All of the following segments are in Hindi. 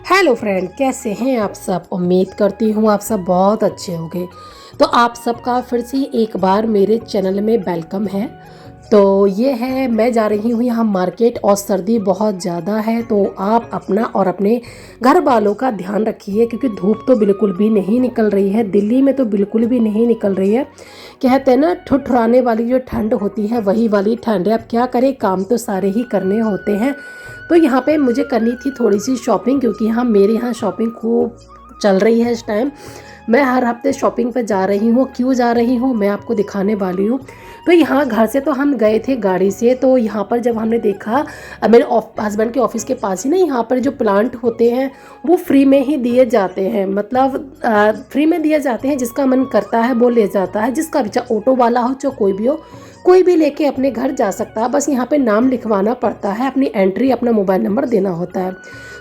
हेलो फ्रेंड, कैसे हैं आप सब। उम्मीद करती हूँ आप सब बहुत अच्छे होंगे। तो आप सबका फिर से एक बार मेरे चैनल में वेलकम है। तो ये है, मैं जा रही हूँ यहाँ मार्केट और सर्दी बहुत ज़्यादा है, तो आप अपना और अपने घर वालों का ध्यान रखिए, क्योंकि धूप तो बिल्कुल भी नहीं निकल रही है। दिल्ली में तो बिल्कुल भी नहीं निकल रही है। कहते हैं ना, ठुठराने वाली जो ठंड होती है वही वाली ठंड है। अब क्या करें, काम तो सारे ही करने होते हैं। तो यहाँ पे मुझे करनी थी थोड़ी सी शॉपिंग, क्योंकि यहाँ मेरे यहाँ शॉपिंग खूब चल रही है इस टाइम। मैं हर हफ्ते शॉपिंग पे जा रही हूँ। क्यों जा रही हूँ मैं आपको दिखाने वाली हूँ। तो यहाँ घर से तो हम गए थे गाड़ी से, तो यहाँ पर जब हमने देखा, मेरे हस्बैंड के ऑफिस के पास ही ना यहाँ पर जो प्लांट होते हैं वो फ्री में ही दिए जाते हैं। मतलब फ्री में दिए जाते हैं, जिसका मन करता है वो ले जाता है। जिसका भी, चाहे ऑटो वाला हो चाहे कोई भी हो, कोई भी लेके अपने घर जा सकता है। बस यहाँ पे नाम लिखवाना पड़ता है, अपनी एंट्री, अपना मोबाइल नंबर देना होता है।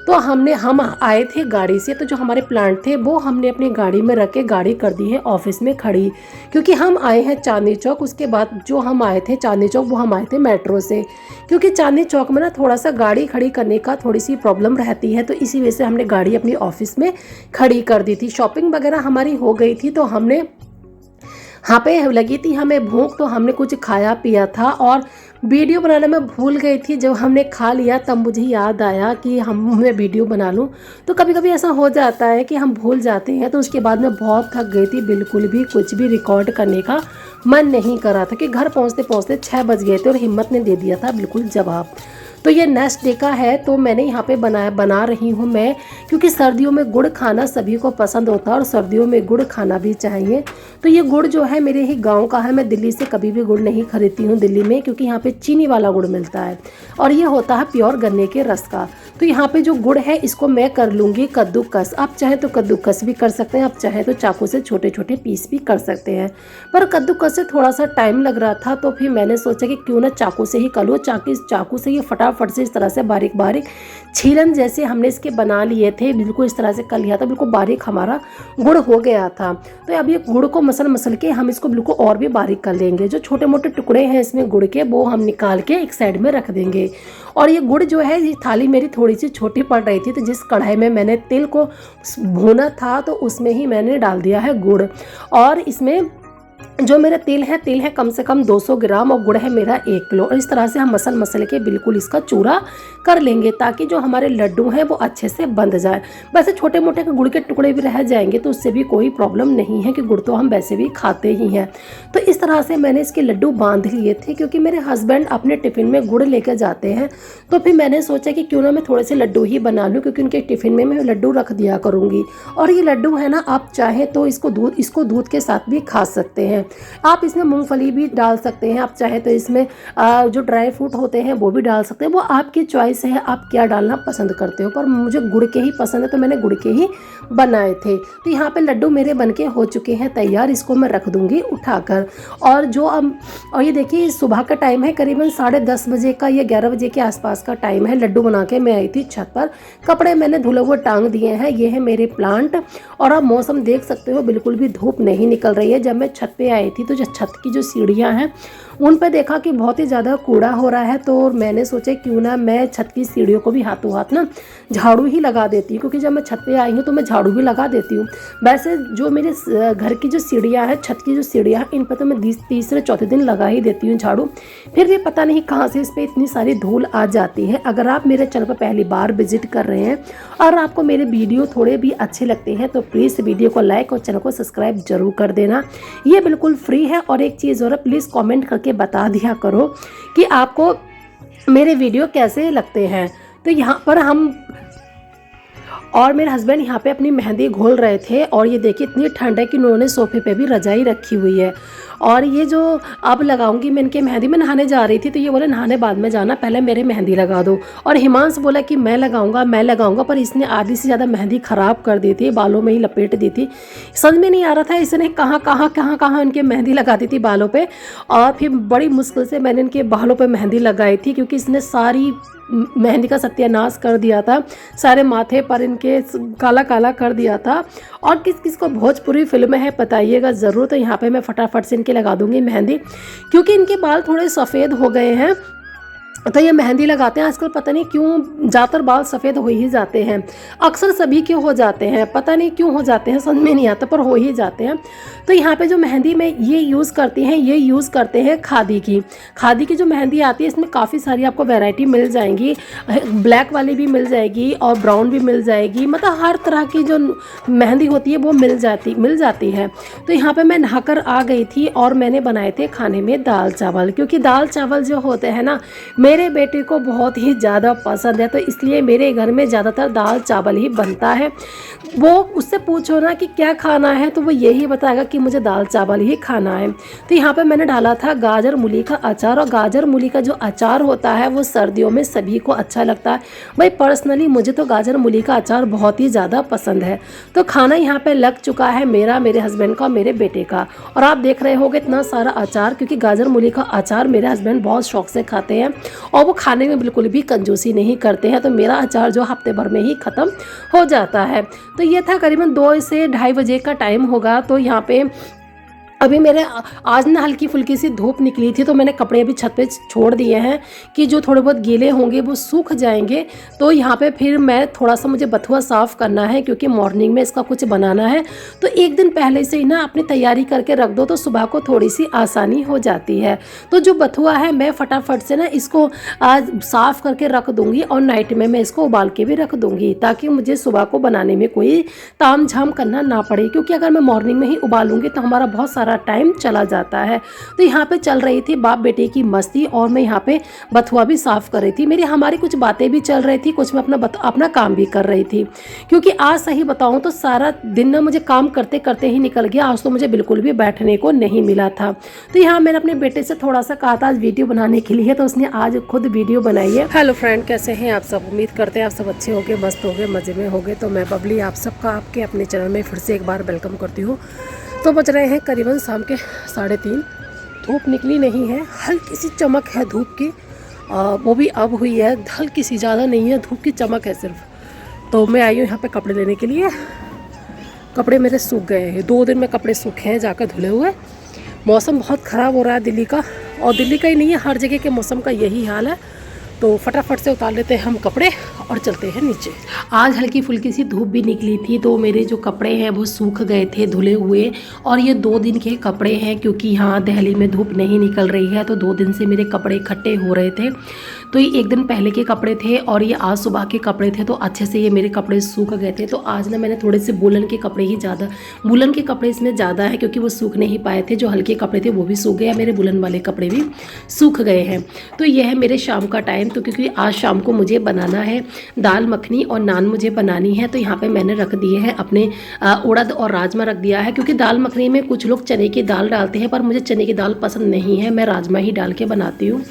तो हम आए थे गाड़ी से, तो जो हमारे प्लांट थे वो हमने अपनी गाड़ी में रख के गाड़ी कर दी है ऑफिस में खड़ी, क्योंकि हम आए हैं चांदनी चौक। उसके बाद जो हम आए थे चांदनी चौक, वो हम आए थे मेट्रो से, क्योंकि चांदनी चौक में ना थोड़ा सा गाड़ी खड़ी करने का थोड़ी सी प्रॉब्लम रहती है। तो इसी वजह से हमने गाड़ी अपनी ऑफिस में खड़ी कर दी थी। शॉपिंग वगैरह हमारी हो गई थी, तो हमने यहाँ पे लगी थी हमें भूख, तो हमने कुछ खाया पिया था और वीडियो बनाना मैं भूल गई थी। जब हमने खा लिया तब मुझे याद आया कि मैं वीडियो बना लूँ। तो कभी कभी ऐसा हो जाता है कि हम भूल जाते हैं। तो उसके बाद मैं बहुत थक गई थी, बिल्कुल भी कुछ भी रिकॉर्ड करने का मन नहीं कर रहा था, कि घर पहुँचते पहुँचते 6 बज गए थे और हिम्मत ने दे दिया था बिल्कुल जवाब। तो ये नेक्स्ट डे का है, तो मैंने यहाँ पे बना रही हूँ मैं, क्योंकि सर्दियों में गुड़ खाना सभी को पसंद होता है और सर्दियों में गुड़ खाना भी चाहिए। तो ये गुड़ जो है मेरे ही गांव का है। मैं दिल्ली से कभी भी गुड़ नहीं खरीदती हूँ दिल्ली में, क्योंकि यहाँ पे चीनी वाला गुड़ मिलता है और ये होता है प्योर गन्ने के रस का। तो यहाँ पे जो गुड़ है इसको मैं कर लूँगी कद्दूकस। आप चाहे तो कद्दूकस भी कर सकते हैं, आप चाहे तो चाकू से छोटे छोटे पीस भी कर सकते हैं। पर कद्दूकस से थोड़ा सा टाइम लग रहा था, तो फिर मैंने सोचा कि क्यों ना चाकू से ही कर लो। चाकू से ये फटाफट से इस तरह से बारीक बारीक छीलन जैसे हमने इसके बना लिए थे, बिल्कुल इस तरह से कर लिया था। बिल्कुल बारीक हमारा गुड़ हो गया था। तो अब ये गुड़ को मसल के हम इसको बिल्कुल और भी बारीक कर लेंगे। जो छोटे मोटे टुकड़े हैं इसमें गुड़ के, वो हम निकाल के एक साइड में रख देंगे। और ये गुड़ जो है, ये थाली मेरी थोड़ी सी छोटी पड़ रही थी, तो जिस कढ़ाई में मैंने तिल को भूना था तो उसमें ही मैंने डाल दिया है गुड़। और इसमें जो मेरा तिल है कम से कम 200 ग्राम और गुड़ है मेरा 1 किलो। और इस तरह से हम मसल के बिल्कुल इसका चूरा कर लेंगे, ताकि जो हमारे लड्डू हैं वो अच्छे से बंध जाए। वैसे छोटे मोटे गुड़ के टुकड़े भी रह जाएंगे तो उससे भी कोई प्रॉब्लम नहीं है, कि गुड़ तो हम वैसे भी खाते ही हैं। तो इस तरह से मैंने इसके लड्डू बांध लिए थे, क्योंकि मेरे हस्बैंड अपने टिफ़िन में गुड़ लेकर जाते हैं। तो फिर मैंने सोचा कि क्यों ना मैं थोड़े से लड्डू ही बना लूँ, क्योंकि उनके टिफ़िन में मैं लड्डू रख दिया करूँगी। और ये लड्डू है ना, आप चाहे तो इसको दूध के साथ भी खा सकते हैं। आप इसमें मूंगफली भी डाल सकते हैं, आप चाहे तो इसमें जो ड्राई फ्रूट होते हैं वो भी डाल सकते हैं। वो आपकी चॉइस है, आप क्या डालना पसंद करते हो। पर मुझे गुड़ के ही पसंद है, तो मैंने गुड़ के ही बनाए थे। तो यहाँ पे लड्डू मेरे बनके हो चुके हैं तैयार। इसको मैं रख दूँगी उठाकर। और ये देखिए, सुबह का टाइम है, करीबन 10:30 बजे का या 11 बजे के आसपास का टाइम है। लड्डू बना के मैं आई थी छत पर। कपड़े मैंने धुले हुए टांग दिए हैं। ये है मेरे प्लांट। और आप मौसम देख सकते हो, बिल्कुल भी धूप नहीं निकल रही है। जब मैं छत पे आई थी तो जो छत की जो सीढ़ियाँ हैं उन पर देखा कि बहुत ही ज़्यादा कूड़ा हो रहा है। तो मैंने सोचा क्यों ना मैं छत की सीढ़ियों को भी हाथों हाथ ना झाड़ू ही लगा देती हूँ, क्योंकि जब मैं छत पे आई हूँ तो मैं झाड़ू भी लगा देती हूँ। वैसे जो मेरे घर की जो सीढ़ियाँ हैं, छत की जो सीढ़ियाँ हैं, इन पर तो मैं तीसरे चौथे दिन लगा ही देती हूँ झाड़ू। फिर भी पता नहीं कहाँ से इस पर इतनी सारी धूल आ जाती है। अगर आप मेरे चैनल पर पहली बार विजिट कर रहे हैं और आपको मेरे वीडियो थोड़े भी अच्छे लगते हैं, तो प्लीज़ वीडियो को लाइक और चैनल को सब्सक्राइब जरूर कर देना। ये बिल्कुल फ्री है। और एक चीज़ और, प्लीज़ कमेंट करके बता दिया करो कि आपको मेरे वीडियो कैसे लगते हैं। तो यहाँ पर हम और मेरे हस्बैंड यहाँ पे अपनी मेहंदी घोल रहे थे। और ये देखिए, इतनी ठंड है कि उन्होंने सोफे पे भी रजाई रखी हुई है। और ये जो अब लगाऊंगी मैं इनके मेहंदी, में नहाने जा रही थी तो ये बोले नहाने बाद में जाना, पहले मेरे मेहंदी लगा दो। और हिमांश बोला कि मैं लगाऊंगा, पर इसने आधी से ज़्यादा मेहंदी ख़राब कर दी थी, बालों में ही लपेट दी थी। समझ में नहीं आ रहा था इसने कहाँ इनके मेहंदी लगा दी थी बालों पर। और फिर बड़ी मुश्किल से मैंने इनके बालों पर मेहंदी लगाई थी, क्योंकि इसने सारी मेहंदी का सत्यानाश कर दिया था, सारे माथे पर इनके काला काला कर दिया था। और किस किस को भोजपुरी फिल्म है बताइएगा ज़रूर। तो यहाँ पे मैं फटाफट से इनके लगा दूँगी मेहंदी, क्योंकि इनके बाल थोड़े सफ़ेद हो गए हैं। तो ये मेहंदी लगाते हैं आजकल, पता नहीं क्यों ज़्यादातर बाल सफ़ेद हो ही जाते हैं, अक्सर सभी के हो जाते हैं, पता नहीं क्यों हो जाते हैं, समझ में नहीं आता, पर हो ही जाते हैं। तो यहाँ पे जो मेहंदी में ये यूज़ करती हैं, ये यूज़ करते हैं खादी की जो मेहंदी आती है, इसमें काफ़ी सारी आपको वैरायटी मिल जाएंगी, ब्लैक वाली भी मिल जाएगी और ब्राउन भी मिल जाएगी, मतलब हर तरह की जो मेहंदी होती है वो मिल जाती है। तो यहाँ पर मैं नहाकर आ गई थी और मैंने बनाए थे खाने में दाल चावल, क्योंकि दाल चावल जो होते हैं ना मेरे बेटे को बहुत ही ज़्यादा पसंद है, तो इसलिए मेरे घर में ज़्यादातर दाल चावल ही बनता है। वो उससे पूछो ना कि क्या खाना है तो वो यही बताएगा कि मुझे दाल चावल ही खाना है। तो यहाँ पे मैंने डाला था गाजर मूली का अचार, और गाजर मूली का जो अचार होता है वो सर्दियों में सभी को अच्छा लगता है। भाई पर्सनली मुझे तो गाजर मूली का अचार बहुत ही ज़्यादा पसंद है। तो खाना यहाँ पर लग चुका है मेरा, मेरे हस्बैंड का, मेरे बेटे का। और आप देख रहे होंगे इतना सारा अचार, क्योंकि गाजर मूली का अचार मेरे हस्बैंड बहुत शौक से खाते हैं और वो खाने में बिल्कुल भी कंजूसी नहीं करते हैं। तो मेरा अचार जो हफ्ते भर में ही ख़त्म हो जाता है। तो ये था करीबन 2 से ढाई बजे का टाइम होगा। तो यहाँ पे अभी मेरे आज ना हल्की फुल्की सी धूप निकली थी, तो मैंने कपड़े अभी छत पे छोड़ दिए हैं कि जो थोड़े बहुत गीले होंगे वो सूख जाएंगे। तो यहाँ पे फिर मैं थोड़ा सा, मुझे बथुआ साफ़ करना है क्योंकि मॉर्निंग में इसका कुछ बनाना है। तो एक दिन पहले से ही ना अपनी तैयारी करके रख दो तो सुबह को थोड़ी सी आसानी हो जाती है। तो जो बथुआ है मैं फटाफट से ना इसको आज साफ़ करके रख दूँगी और नाइट में मैं इसको उबाल के भी रख दूँगी, ताकि मुझे सुबह को बनाने में कोई ताम झाम करना ना पड़े। क्योंकि अगर मैं मॉर्निंग में ही उबालूँगी तो हमारा बहुत सारा टाइम चला जाता है। तो यहाँ पे चल रही थी बाप बेटे की मस्ती और मैं यहाँ पे बथुआ भी साफ़ कर रही थी। हमारी कुछ बातें भी चल रही थी, कुछ मैं अपना काम भी कर रही थी। क्योंकि आज सही बताऊँ तो सारा दिन ना मुझे काम करते करते ही निकल गया। आज तो मुझे बिल्कुल भी बैठने को नहीं मिला था। तो यहाँ मैंने अपने बेटे से थोड़ा सा कहा था आज वीडियो बनाने के लिए, तो उसने आज खुद वीडियो बनाई है। हेलो फ्रेंड, कैसे हैं आप सब? उम्मीद करते हैं आप सब अच्छे होंगे, मस्त होंगे, मज़े में होंगे। तो मैं बबली आप सबका आपके अपने चैनल में फिर से एक बार वेलकम करती हूँ। तो बज रहे हैं करीबन शाम के 3:30। धूप निकली नहीं है, हल्की सी चमक है धूप की, वो भी अब हुई है, हल्की सी, ज़्यादा नहीं है, धूप की चमक है सिर्फ। तो मैं आई हूँ यहाँ पे कपड़े लेने के लिए। कपड़े मेरे सूख गए हैं, 2 दिन में कपड़े सूखे हैं जाकर धुले हुए। मौसम बहुत ख़राब हो रहा है दिल्ली का, और दिल्ली का ही नहीं है, हर जगह के मौसम का यही हाल है। तो फटाफट से उतार लेते हैं हम कपड़े और चलते हैं नीचे। आज हल्की फुल्की सी धूप भी निकली थी, तो मेरे जो कपड़े हैं वो सूख गए थे धुले हुए। और ये 2 दिन के कपड़े हैं, क्योंकि यहाँ दिल्ली में धूप नहीं निकल रही है, तो 2 दिन से मेरे कपड़े इकट्ठे हो रहे थे। तो ये 1 दिन पहले के कपड़े थे और ये आज सुबह के कपड़े थे, तो अच्छे से ये मेरे कपड़े सूख गए थे। तो आज ना मैंने थोड़े से वूलन के कपड़े ही ज़्यादा, वूलन के कपड़े इसमें ज़्यादा है क्योंकि वो सूख नहीं पाए थे। जो हल्के कपड़े थे वो भी सूख गए, मेरे वूलन वाले कपड़े भी सूख गए हैं। तो यह है मेरे शाम का टाइम। तो क्योंकि आज शाम को मुझे बनाना है दाल मखनी और नान मुझे बनानी है, तो यहाँ पे मैंने रख दिए हैं अपने उड़द और राजमा रख दिया है। क्योंकि दाल मखनी में कुछ लोग चने की दाल डालते हैं, पर मुझे चने की दाल पसंद नहीं है, मैं राजमा ही डाल के बनाती हूँ।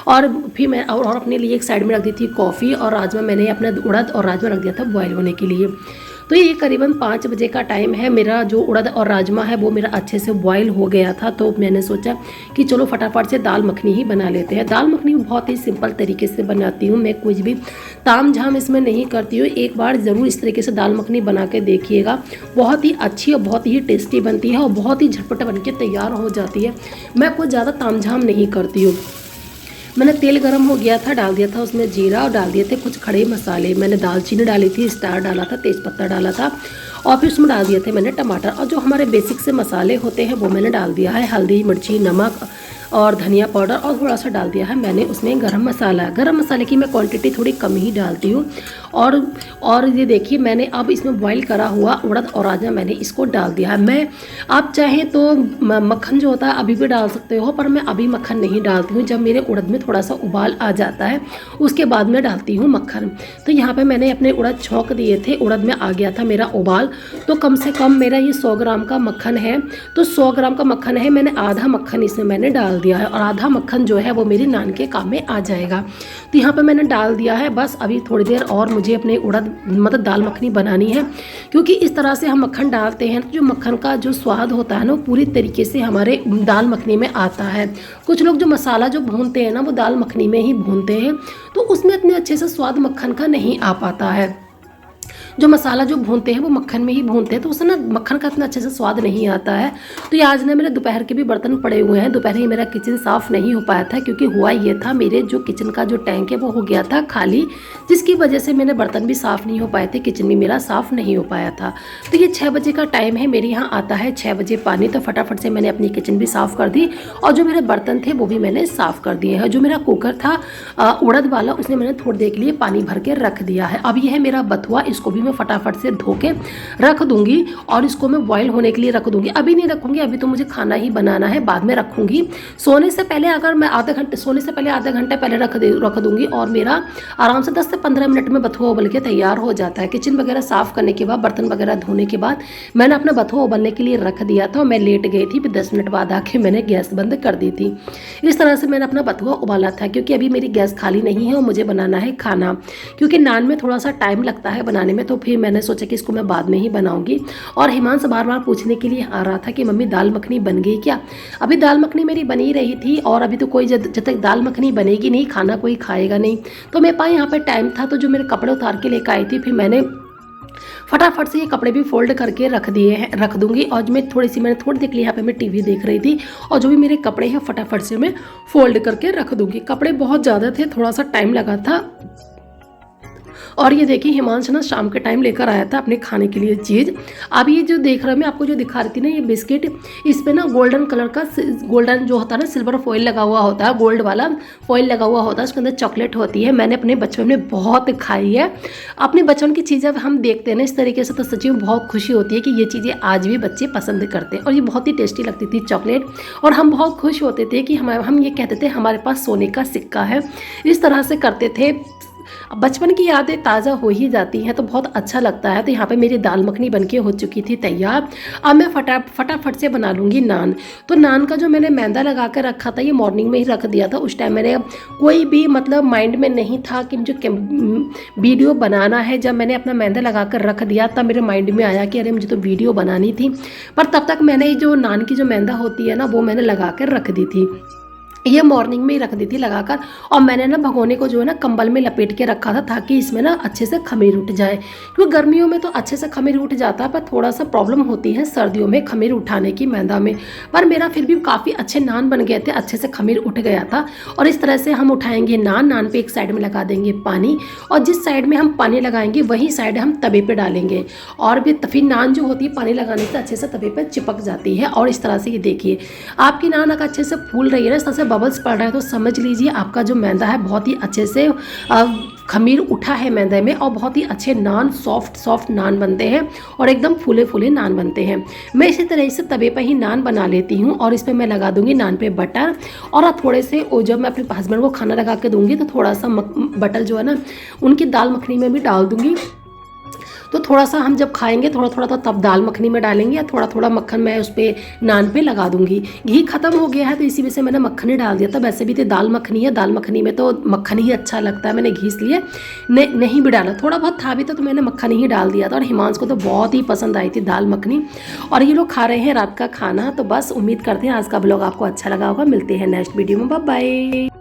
और फिर मैं और अपने लिए एक साइड में रख दी थी कॉफ़ी, और राजमा मैंने अपना उड़द और राजमा रख दिया था बॉयल होने के लिए। तो ये करीबन 5 बजे का टाइम है। मेरा जो उड़द और राजमा है वो मेरा अच्छे से बॉयल हो गया था। तो मैंने सोचा कि चलो फटाफट से दाल मखनी ही बना लेते हैं। दाल मखनी बहुत ही सिंपल तरीके से बनाती हूँ मैं, कुछ भी ताम झाम इसमें नहीं करती हूँ। एक बार ज़रूर इस तरीके से दाल मखनी बना के देखिएगा, बहुत ही अच्छी और बहुत ही टेस्टी बनती है और बहुत ही झटपट बन के तैयार हो जाती है। मैं कुछ ज़्यादा ताम झाम नहीं करती हूँ। मैंने तेल गरम हो गया था, डाल दिया था उसमें जीरा और डाल दिए थे कुछ खड़े मसाले। मैंने दालचीनी डाली थी, स्टार डाला था, तेज़पत्ता डाला था, और फिर उसमें डाल दिए थे मैंने टमाटर। और जो हमारे बेसिक से मसाले होते हैं वो मैंने डाल दिया है, हल्दी, मिर्ची, नमक और धनिया पाउडर, और थोड़ा सा डाल दिया है मैंने उसमें गरम मसाला। गरम मसाले की मैं क्वांटिटी थोड़ी कम ही डालती हूँ। और ये देखिए मैंने अब इसमें बॉईल करा हुआ उड़द और राजमा मैंने इसको डाल दिया है। मैं आप चाहें तो मक्खन जो होता है अभी भी डाल सकते हो, पर मैं अभी मक्खन नहीं डालती हूँ। जब मेरे उड़द में थोड़ा सा उबाल आ जाता है उसके बाद में डालती हूँ मक्खन। तो यहाँ पे मैंने अपने उड़द छौंक दिए थे, उड़द में आ गया था मेरा उबाल। तो कम से कम मेरा ये 100 ग्राम का मक्खन है, तो 100 ग्राम का मक्खन है, मैंने आधा मक्खन इसमें मैंने डाल दिया है और आधा मक्खन जो है वो मेरी नान के काम में आ जाएगा। तो यहाँ पे मैंने डाल दिया है। बस अभी थोड़ी देर और मुझे अपने उड़द मतलब दाल मखनी बनानी है, क्योंकि इस तरह से हम मक्खन डालते हैं तो जो मक्खन का जो स्वाद होता है ना वो पूरी तरीके से हमारे दाल मखनी में आता है। कुछ लोग जो मसाला जो भूनते हैं ना वो दाल मखनी में ही भूनते हैं, तो उसमें इतने अच्छे से स्वाद मक्खन का नहीं आ पाता है। जो मसाला जो भूनते हैं वो मक्खन में ही भूनते हैं, तो उससे ना मक्खन का इतना अच्छे से स्वाद नहीं आता है। तो ये आज ना मेरे दोपहर के भी बर्तन पड़े हुए हैं। दोपहर ही मेरा किचन साफ़ नहीं हो पाया था, क्योंकि हुआ ये था मेरे जो किचन का जो टैंक है वो हो गया था खाली, जिसकी वजह से मेरे बर्तन भी साफ़ नहीं हो पाए थे, किचन भी मेरा साफ़ नहीं हो पाया था। तो ये 6 बजे का टाइम है, मेरे यहाँ आता है 6 बजे पानी। तो फटाफट से मैंने अपनी किचन भी साफ़ कर दी और जो मेरे बर्तन थे वो भी मैंने साफ़ कर दिए हैं। जो मेरा कुकर था उड़द वाला, उसने मैंने थोड़ी देर के लिए पानी भर के रख दिया है। अब यह है मेरा बथुआ, इसको भी मैं फटाफट से धो के रख दूंगी और इसको मैं बॉईल होने के लिए रख दूंगी। अभी नहीं रखूंगी, अभी तो मुझे खाना ही बनाना है, बाद में रखूंगी। सोने से पहले अगर मैं आधे घंटे पहले रख दूंगी और मेरा आराम से 10 से 15 मिनट में बथुआ उबल के तैयार हो जाता है। किचन वगैरह साफ करने के बाद, बर्तन वगैरह धोने के बाद मैंने अपना बथुआ उबलने के लिए रख दिया था और मैं लेट गई थी। फिर 10 मिनट बाद आके मैंने गैस बंद कर दी थी। इस तरह से मैंने अपना बथुआ उबाला था, क्योंकि अभी मेरी गैस खाली नहीं है और मुझे बनाना है खाना, क्योंकि नान में थोड़ा सा टाइम लगता है बनाने में। तो फिर मैंने सोचा कि इसको मैं बाद में ही बनाऊंगी। और हिमांशु बार बार पूछने के लिए आ रहा था कि मम्मी दाल मखनी बन गई क्या। अभी दाल मखनी मेरी बनी रही थी और अभी तो कोई जब तक दाल मखनी बनेगी नहीं, खाना कोई खाएगा नहीं। तो मेरे पास यहाँ पे टाइम था, तो जो मेरे कपड़े उतार के लेकर आई थी, फिर मैंने फटाफट से ये कपड़े भी फोल्ड करके रख दूंगी। और मैंने थोड़ी देर के लिए यहाँ पे मैं टीवी देख रही थी और जो भी मेरे कपड़े हैं फटाफट से मैं फोल्ड करके रख दूंगी। कपड़े बहुत ज़्यादा थे, थोड़ा सा टाइम लगा था। और ये देखिए हिमांशु ना शाम के टाइम लेकर आया था अपने खाने के लिए चीज़। अब ये जो देख रहा है, मैं आपको जो दिखा रही थी ना, ये बिस्किट, इस पे ना गोल्डन कलर का, गोल्डन जो होता है ना, सिल्वर फॉइल लगा हुआ होता है, गोल्ड वाला फॉइल लगा हुआ होता है, उसके अंदर चॉकलेट होती है। मैंने अपने बचपन में बहुत खाई है। अपने बचपन की चीज़ें हम देखते हैं ना इस तरीके से, तो सच्ची में बहुत खुशी होती है कि ये चीज़ें आज भी बच्चे पसंद करते हैं। और ये बहुत ही टेस्टी लगती थी चॉकलेट, और हम बहुत खुश होते थे कि हम ये कहते थे हमारे पास सोने का सिक्का है। इस तरह से करते थे। बचपन की यादें ताज़ा हो ही जाती हैं तो बहुत अच्छा लगता है। तो यहाँ पे मेरी दाल मखनी बनके हो चुकी थी तैयार। अब मैं फटाफट से बना लूँगी नान। तो नान का जो मैंने मैदा लगा कर रखा था, ये मॉर्निंग में ही रख दिया था। उस टाइम मेरे कोई भी मतलब माइंड में नहीं था कि मुझे वीडियो बनाना है। जब मैंने अपना मैदा लगा कर रख दिया तब मेरे माइंड में आया कि अरे मुझे तो वीडियो बनानी थी, पर तब तक मैंने जो नान की जो मैदा होती है ना वो मैंने लगा कर रख दी थी। ये मॉर्निंग में ही रख दी थी लगाकर। और मैंने ना भगोने को जो है ना कंबल में लपेट के रखा था, ताकि इसमें ना अच्छे से खमीर उठ जाए। क्योंकि गर्मियों में तो अच्छे से खमीर उठ जाता है, पर थोड़ा सा प्रॉब्लम होती है सर्दियों में खमीर उठाने की मैदा में। पर मेरा फिर भी काफ़ी अच्छे नान बन गए थे, अच्छे से खमीर उठ गया था। और इस तरह से हम उठाएंगे नान पे एक साइड में लगा देंगे पानी, और जिस साइड में हम पानी लगाएंगे वही साइड हम तवे पर डालेंगे। और फिर नान जो होती है पानी लगाने से अच्छे से तवे पर चिपक जाती है। और इस तरह से ये देखिए आपकी नान अगर अच्छे से फूल रही है ना, इस तरह से बबल्स पड़ रहा है, तो समझ लीजिए आपका जो मैदा है बहुत ही अच्छे से खमीर उठा है मैदे में, और बहुत ही अच्छे नान, सॉफ्ट नान बनते हैं और एकदम फूले फूले नान बनते हैं। मैं इसी तरह से तवे पर ही नान बना लेती हूँ। और इस पर मैं लगा दूंगी नान पे बटर, और थोड़े से जब मैं अपने हस्बैंड को खाना लगा के दूंगी तो थोड़ा सा बटर जो है ना उनकी दाल मखनी में भी डाल दूंगी। तो थोड़ा सा हम जब खाएंगे थोड़ा तो तब दाल मखनी में डालेंगे, या थोड़ा मक्खन मैं उस पर नान पे लगा दूंगी। घी खत्म हो गया है तो इसी वजह से मैंने मक्खन ही डाल दिया था। वैसे भी तो दाल मखनी है, दाल मखनी में तो मक्खन ही अच्छा लगता है। मैंने घी इसलिए नहीं भी डाला, थोड़ा बहुत था भी तो मैंने मक्खन ही डाल दिया था। और हिमांशु को तो बहुत ही पसंद आई थी दाल मखनी। और ये लोग खा रहे हैं रात का खाना। तो बस उम्मीद करते हैं आज का ब्लॉग आपको अच्छा लगा होगा। मिलते हैं नेक्स्ट वीडियो में, बाय बाय।